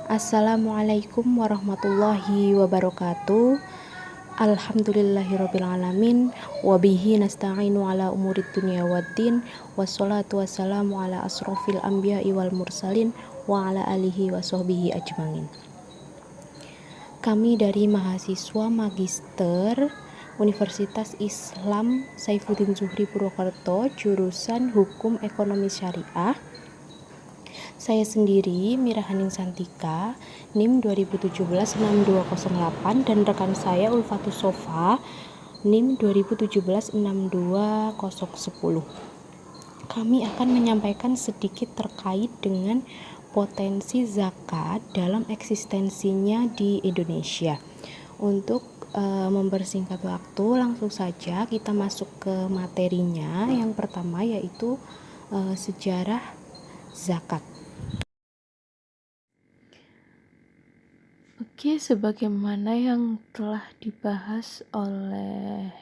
Assalamualaikum warahmatullahi wabarakatuh. Alhamdulillahirabbil alamin wa bihi nasta'inu ala umurid dunya waddin wassalatu wassalamu ala asrofil anbiya'i wal mursalin wa ala alihi wa sahbihi ajmain. Kami dari mahasiswa magister Universitas Islam Saifuddin Zuhri Purwokerto, jurusan Hukum Ekonomi Syariah. Saya sendiri, Mira Haning Santika, NIM 2017-6208, dan rekan saya Ulfatus Sofa, NIM 2017-62010. Kami akan menyampaikan sedikit terkait dengan potensi zakat dalam eksistensinya di Indonesia. Untuk mempersingkat waktu, langsung saja kita masuk ke materinya. Yang pertama yaitu sejarah zakat. Oke, sebagaimana yang telah dibahas oleh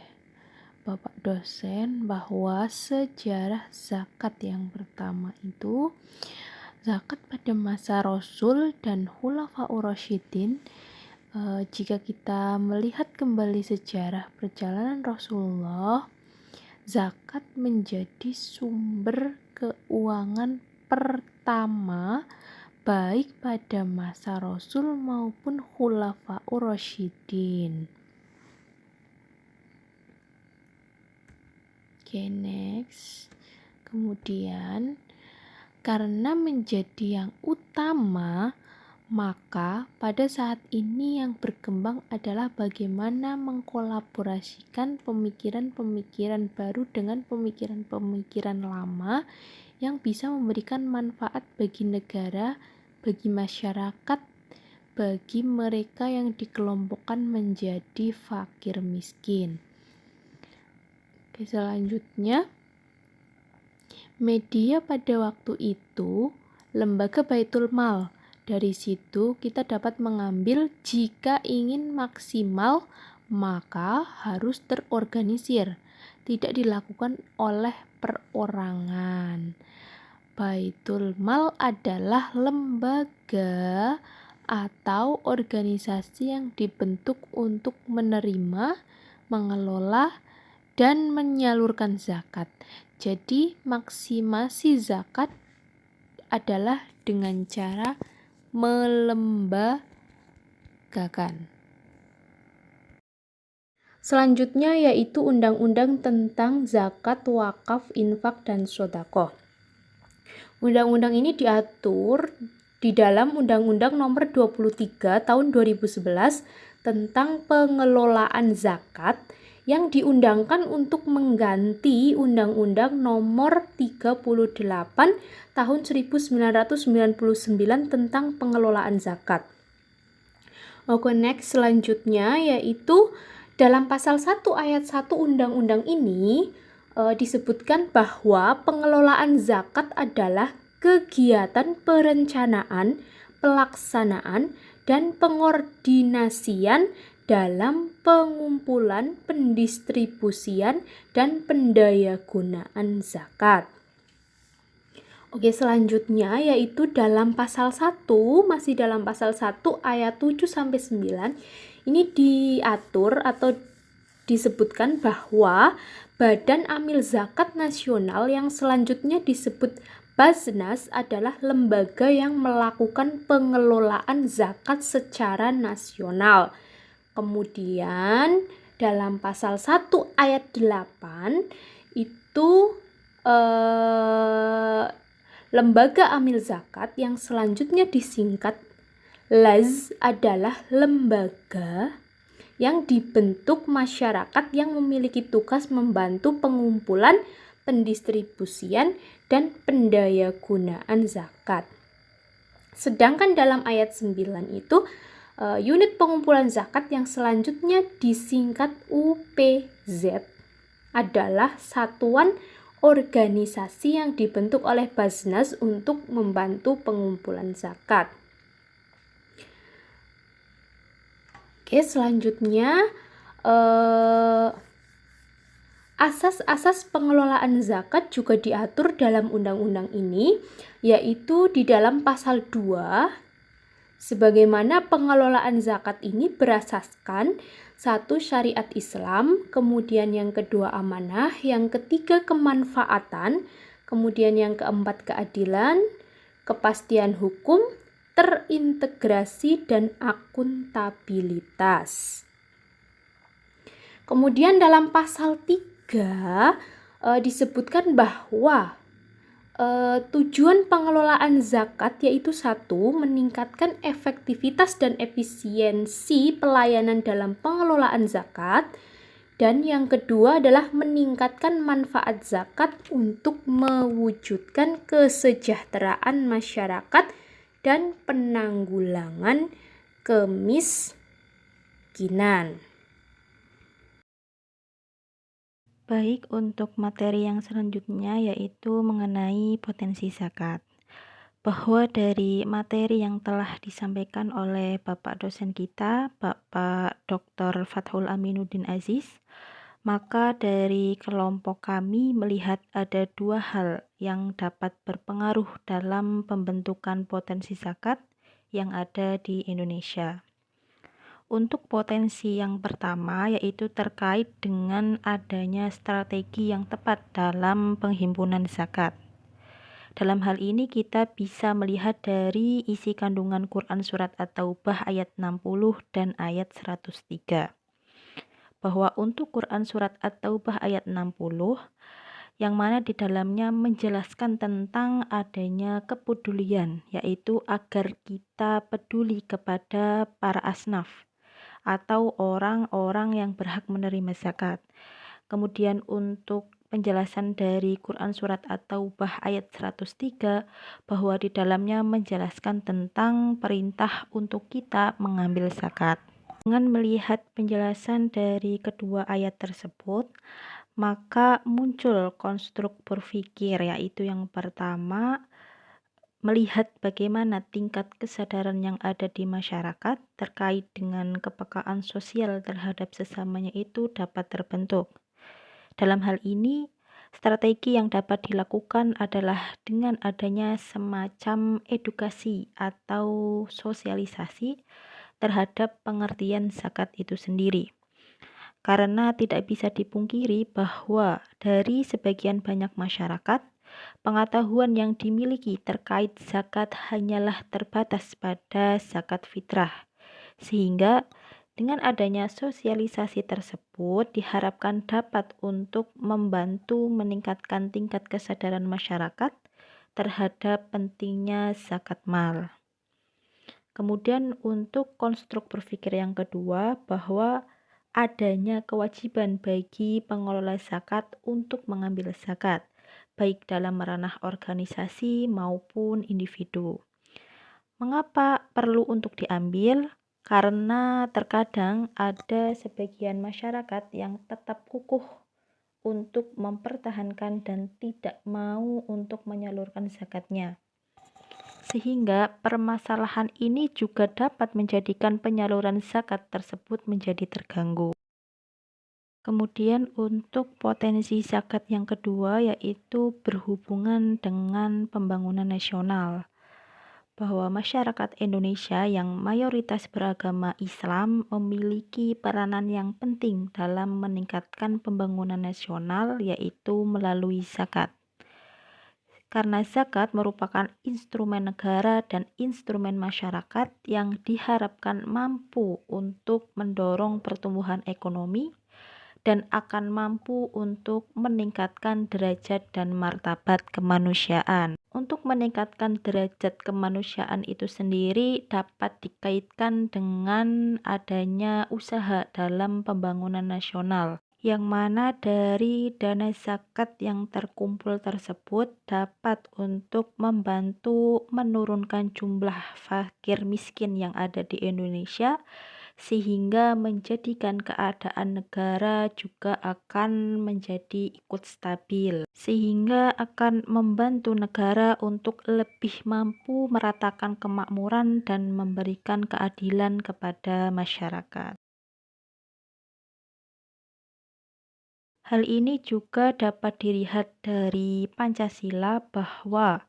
Bapak dosen bahwa sejarah zakat yang pertama itu zakat pada masa Rasul dan Khulafaur Rasyidin. Jika kita melihat kembali sejarah perjalanan Rasulullah, zakat menjadi sumber keuangan pertama baik pada masa Rasul maupun Khulafaur Rasyidin. Oke, next. Kemudian, karena menjadi yang utama, maka pada saat ini yang berkembang adalah bagaimana mengkolaborasikan pemikiran-pemikiran baru dengan pemikiran-pemikiran lama yang bisa memberikan manfaat bagi negara, bagi masyarakat, bagi mereka yang dikelompokkan menjadi fakir miskin. Oke, selanjutnya, media pada waktu itu lembaga Baitul Mal. Dari situ kita dapat mengambil jika ingin maksimal maka harus terorganisir, tidak dilakukan oleh perorangan. Baitul Mal adalah lembaga atau organisasi yang dibentuk untuk menerima, mengelola, dan menyalurkan zakat. Jadi maksimasi zakat adalah dengan cara melembagakan. Selanjutnya yaitu undang-undang tentang zakat, wakaf, infak, dan sedekah. Undang-undang ini diatur di dalam Undang-Undang Nomor 23 Tahun 2011 tentang pengelolaan zakat yang diundangkan untuk mengganti Undang-Undang Nomor 38 Tahun 1999 tentang pengelolaan zakat. Oke, next selanjutnya yaitu dalam pasal 1 ayat 1 undang-undang ini disebutkan bahwa pengelolaan zakat adalah kegiatan perencanaan, pelaksanaan, dan pengordinasian dalam pengumpulan, pendistribusian, dan pendayagunaan zakat. Oke, selanjutnya yaitu dalam pasal 1, masih dalam pasal 1 ayat 7-9, ini diatur atau disebutkan bahwa Badan Amil Zakat Nasional yang selanjutnya disebut Baznas adalah lembaga yang melakukan pengelolaan zakat secara nasional. Kemudian dalam pasal 1 ayat 8 itu lembaga amil zakat yang selanjutnya disingkat LAZ adalah lembaga yang dibentuk masyarakat yang memiliki tugas membantu pengumpulan, pendistribusian, dan pendayagunaan zakat. Sedangkan dalam ayat 9 itu unit pengumpulan zakat yang selanjutnya disingkat UPZ adalah satuan organisasi yang dibentuk oleh Baznas untuk membantu pengumpulan zakat. Oke, selanjutnya asas-asas pengelolaan zakat juga diatur dalam undang-undang ini, yaitu di dalam pasal 2 Sebagaimana pengelolaan zakat ini berasaskan satu syariat Islam, kemudian yang kedua amanah, yang ketiga kemanfaatan, kemudian yang keempat keadilan, kepastian hukum, terintegrasi, dan akuntabilitas. Kemudian dalam pasal 3 disebutkan bahwa tujuan pengelolaan zakat yaitu satu, meningkatkan efektivitas dan efisiensi pelayanan dalam pengelolaan zakat, dan yang kedua adalah meningkatkan manfaat zakat untuk mewujudkan kesejahteraan masyarakat dan penanggulangan kemiskinan. Baik, untuk materi yang selanjutnya yaitu mengenai potensi zakat. Bahwa dari materi yang telah disampaikan oleh Bapak dosen kita, Bapak Dr. Fathul Aminuddin Aziz, maka dari kelompok kami melihat ada dua hal yang dapat berpengaruh dalam pembentukan potensi zakat yang ada di Indonesia. Untuk potensi yang pertama yaitu terkait dengan adanya strategi yang tepat dalam penghimpunan zakat. Dalam hal ini kita bisa melihat dari isi kandungan Quran Surat At-Taubah ayat 60 dan ayat 103. Bahwa untuk Quran Surat At-Taubah ayat 60, yang mana di dalamnya menjelaskan tentang adanya kepedulian, yaitu agar kita peduli kepada para asnaf atau orang-orang yang berhak menerima zakat. Kemudian untuk penjelasan dari Quran Surat At-Taubah ayat 103 bahwa di dalamnya menjelaskan tentang perintah untuk kita mengambil zakat. Dengan melihat penjelasan dari kedua ayat tersebut, maka muncul konstruk berpikir, yaitu yang pertama, melihat bagaimana tingkat kesadaran yang ada di masyarakat terkait dengan kepekaan sosial terhadap sesamanya itu dapat terbentuk. Dalam hal ini, strategi yang dapat dilakukan adalah dengan adanya semacam edukasi atau sosialisasi terhadap pengertian zakat itu sendiri. Karena tidak bisa dipungkiri bahwa dari sebagian banyak masyarakat, pengetahuan yang dimiliki terkait zakat hanyalah terbatas pada zakat fitrah, sehingga dengan adanya sosialisasi tersebut diharapkan dapat untuk membantu meningkatkan tingkat kesadaran masyarakat terhadap pentingnya zakat mal. Kemudian untuk konstruk berpikir yang kedua bahwa adanya kewajiban bagi pengelola zakat untuk mengambil zakat, baik dalam ranah organisasi maupun individu. Mengapa perlu untuk diambil? Karena terkadang ada sebagian masyarakat yang tetap kukuh untuk mempertahankan dan tidak mau untuk menyalurkan zakatnya. Sehingga permasalahan ini juga dapat menjadikan penyaluran zakat tersebut menjadi terganggu. Kemudian untuk potensi zakat yang kedua yaitu berhubungan dengan pembangunan nasional. Bahwa masyarakat Indonesia yang mayoritas beragama Islam memiliki peranan yang penting dalam meningkatkan pembangunan nasional yaitu melalui zakat. Karena zakat merupakan instrumen negara dan instrumen masyarakat yang diharapkan mampu untuk mendorong pertumbuhan ekonomi dan akan mampu untuk meningkatkan derajat dan martabat kemanusiaan. Untuk meningkatkan derajat kemanusiaan itu sendiri dapat dikaitkan dengan adanya usaha dalam pembangunan nasional, yang mana dari dana zakat yang terkumpul tersebut dapat untuk membantu menurunkan jumlah fakir miskin yang ada di Indonesia, sehingga menjadikan keadaan negara juga akan menjadi ikut stabil, sehingga akan membantu negara untuk lebih mampu meratakan kemakmuran dan memberikan keadilan kepada masyarakat. Hal ini juga dapat dilihat dari Pancasila bahwa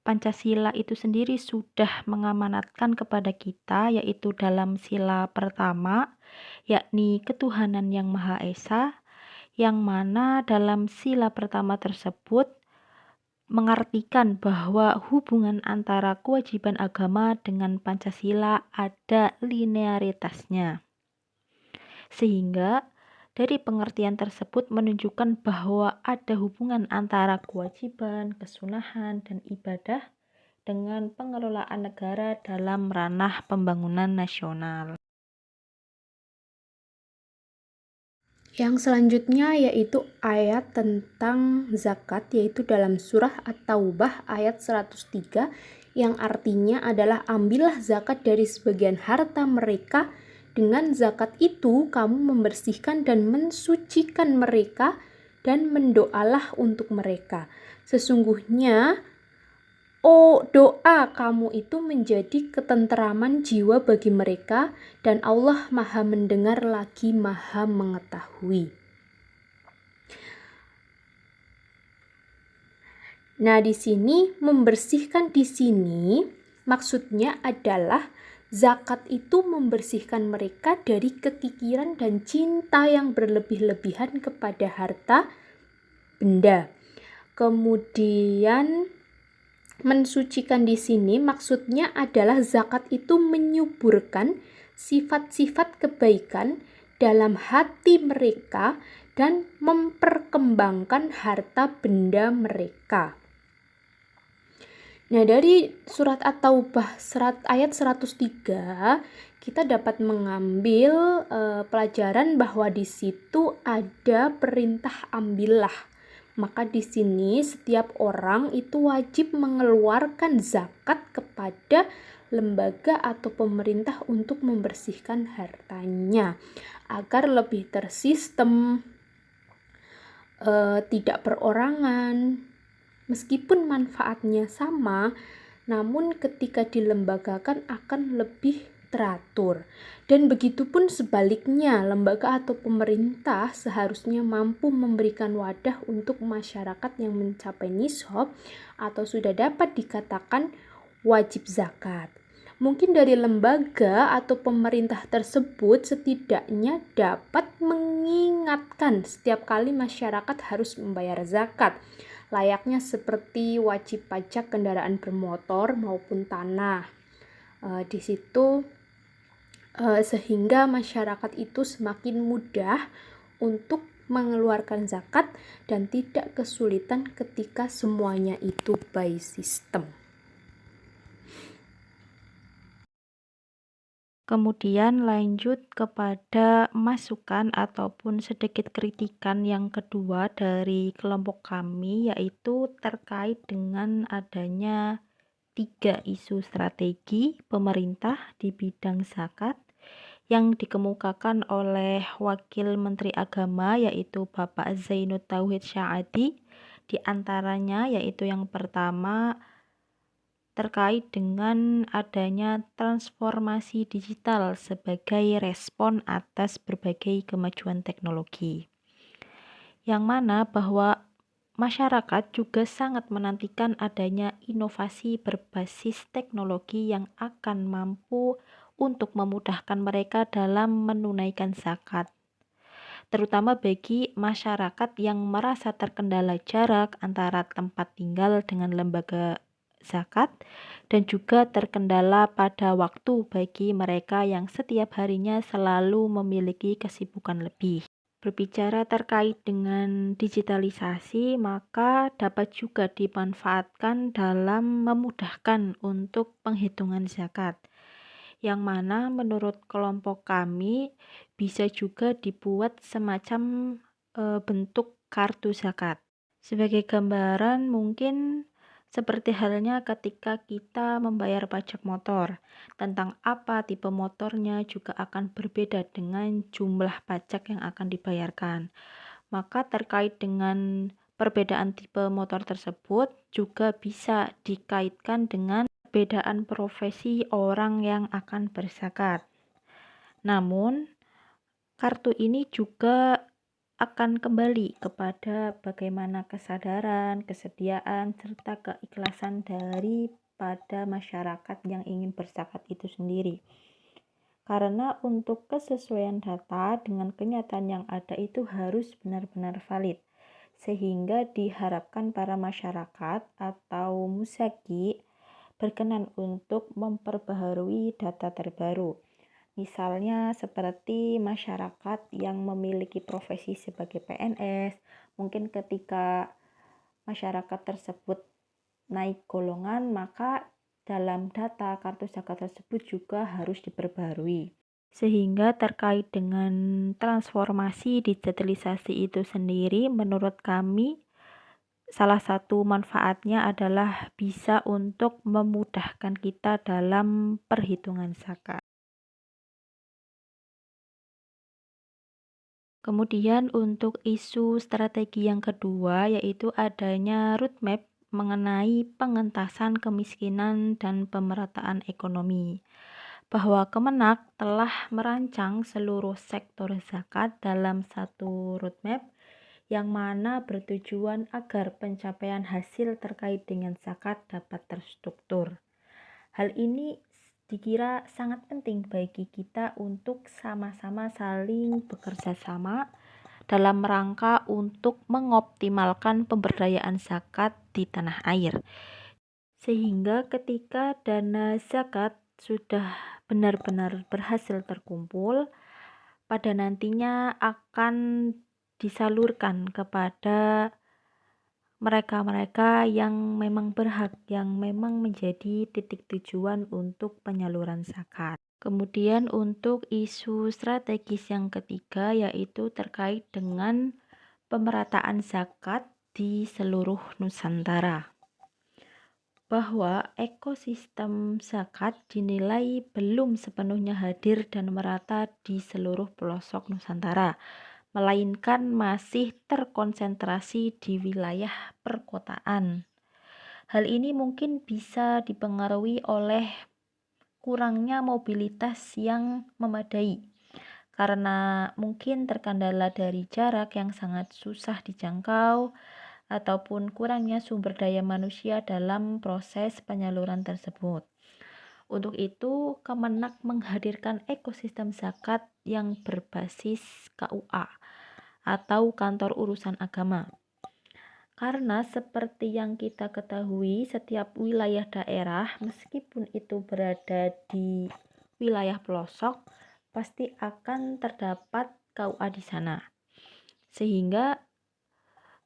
Pancasila itu sendiri sudah mengamanatkan kepada kita, yaitu dalam sila pertama, yakni ketuhanan yang Maha Esa, yang mana dalam sila pertama tersebut mengartikan bahwa hubungan antara kewajiban agama dengan Pancasila ada linearitasnya. Sehingga dari pengertian tersebut menunjukkan bahwa ada hubungan antara kewajiban, kesunahan, dan ibadah dengan pengelolaan negara dalam ranah pembangunan nasional. Yang selanjutnya yaitu ayat tentang zakat, yaitu dalam surah At-Taubah ayat 103 yang artinya adalah ambillah zakat dari sebagian harta mereka, dengan zakat itu kamu membersihkan dan mensucikan mereka dan mendoalah untuk mereka. Sesungguhnya doa kamu itu menjadi ketenteraman jiwa bagi mereka, dan Allah Maha mendengar lagi Maha mengetahui. Nah, di sini membersihkan di sini maksudnya adalah zakat itu membersihkan mereka dari kekikiran dan cinta yang berlebih-lebihan kepada harta benda. Kemudian mensucikan di sini maksudnya adalah zakat itu menyuburkan sifat-sifat kebaikan dalam hati mereka dan memperkembangkan harta benda mereka. Nah, dari surat At-Taubah ayat 103 kita dapat mengambil pelajaran bahwa di situ ada perintah ambillah. Maka di sini setiap orang itu wajib mengeluarkan zakat kepada lembaga atau pemerintah untuk membersihkan hartanya agar lebih tersistem, tidak perorangan. Meskipun manfaatnya sama, namun ketika dilembagakan akan lebih teratur. Dan begitupun sebaliknya, lembaga atau pemerintah seharusnya mampu memberikan wadah untuk masyarakat yang mencapai nishab atau sudah dapat dikatakan wajib zakat. Mungkin dari lembaga atau pemerintah tersebut setidaknya dapat mengingatkan setiap kali masyarakat harus membayar zakat, layaknya seperti wajib pajak kendaraan bermotor maupun tanah. Di situ sehingga masyarakat itu semakin mudah untuk mengeluarkan zakat dan tidak kesulitan ketika semuanya itu by system. Kemudian lanjut kepada masukan ataupun sedikit kritikan yang kedua dari kelompok kami, yaitu terkait dengan adanya 3 isu strategi pemerintah di bidang zakat yang dikemukakan oleh Wakil Menteri Agama, yaitu Bapak Zainud Tauhid Sya'adi. Di antaranya yaitu yang pertama terkait dengan adanya transformasi digital sebagai respon atas berbagai kemajuan teknologi. Yang mana bahwa masyarakat juga sangat menantikan adanya inovasi berbasis teknologi yang akan mampu untuk memudahkan mereka dalam menunaikan zakat, terutama bagi masyarakat yang merasa terkendala jarak antara tempat tinggal dengan lembaga zakat, dan juga terkendala pada waktu bagi mereka yang setiap harinya selalu memiliki kesibukan lebih. Berbicara terkait dengan digitalisasi, maka dapat juga dimanfaatkan dalam memudahkan untuk penghitungan zakat, yang mana menurut kelompok kami bisa juga dibuat semacam bentuk kartu zakat. Sebagai gambaran, mungkin seperti halnya ketika kita membayar pajak motor, tentang apa tipe motornya juga akan berbeda dengan jumlah pajak yang akan dibayarkan. Maka terkait dengan perbedaan tipe motor tersebut juga bisa dikaitkan dengan perbedaan profesi orang yang akan berzakat. Namun, kartu ini juga akan kembali kepada bagaimana kesadaran, kesediaan, serta keikhlasan daripada masyarakat yang ingin berzakat itu sendiri. Karena untuk kesesuaian data dengan kenyataan yang ada itu harus benar-benar valid, sehingga diharapkan para masyarakat atau musaki berkenan untuk memperbaharui data terbaru. Misalnya seperti masyarakat yang memiliki profesi sebagai PNS, mungkin ketika masyarakat tersebut naik golongan, maka dalam data kartu zakat tersebut juga harus diperbarui. Sehingga terkait dengan transformasi digitalisasi itu sendiri, menurut kami salah satu manfaatnya adalah bisa untuk memudahkan kita dalam perhitungan zakat. Kemudian untuk isu strategi yang kedua yaitu adanya roadmap mengenai pengentasan kemiskinan dan pemerataan ekonomi. Bahwa Kemenak telah merancang seluruh sektor zakat dalam satu roadmap yang mana bertujuan agar pencapaian hasil terkait dengan zakat dapat terstruktur. Hal ini dikira sangat penting bagi kita untuk sama-sama saling bekerja sama dalam rangka untuk mengoptimalkan pemberdayaan zakat di tanah air. Sehingga ketika dana zakat sudah benar-benar berhasil terkumpul, pada nantinya akan disalurkan kepada mereka-mereka yang memang berhak, yang memang menjadi titik tujuan untuk penyaluran zakat. Kemudian untuk isu strategis yang ketiga yaitu terkait dengan pemerataan zakat di seluruh Nusantara. Bahwa ekosistem zakat dinilai belum sepenuhnya hadir dan merata di seluruh pelosok Nusantara, melainkan masih terkonsentrasi di wilayah perkotaan. Hal ini mungkin bisa dipengaruhi oleh kurangnya mobilitas yang memadai, karena mungkin terkendala dari jarak yang sangat susah dijangkau, ataupun kurangnya sumber daya manusia dalam proses penyaluran tersebut. Untuk itu, Kemenak menghadirkan ekosistem zakat yang berbasis KUA atau Kantor Urusan Agama. Karena seperti yang kita ketahui, setiap wilayah daerah, meskipun itu berada di wilayah pelosok, pasti akan terdapat KUA di sana. Sehingga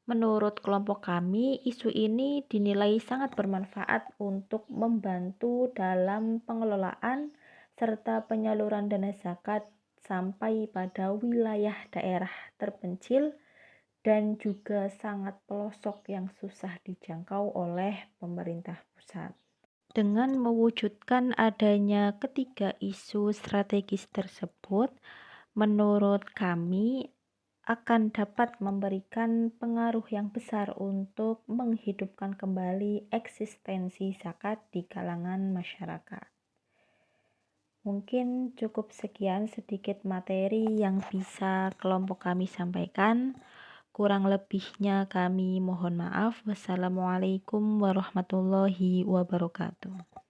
menurut kelompok kami, isu ini dinilai sangat bermanfaat untuk membantu dalam pengelolaan serta penyaluran dana zakat sampai pada wilayah daerah terpencil dan juga sangat pelosok yang susah dijangkau oleh pemerintah pusat. Dengan mewujudkan adanya ketiga isu strategis tersebut, menurut kami akan dapat memberikan pengaruh yang besar untuk menghidupkan kembali eksistensi zakat di kalangan masyarakat. Mungkin cukup sekian sedikit materi yang bisa kelompok kami sampaikan. Kurang lebihnya kami mohon maaf. Wassalamualaikum warahmatullahi wabarakatuh.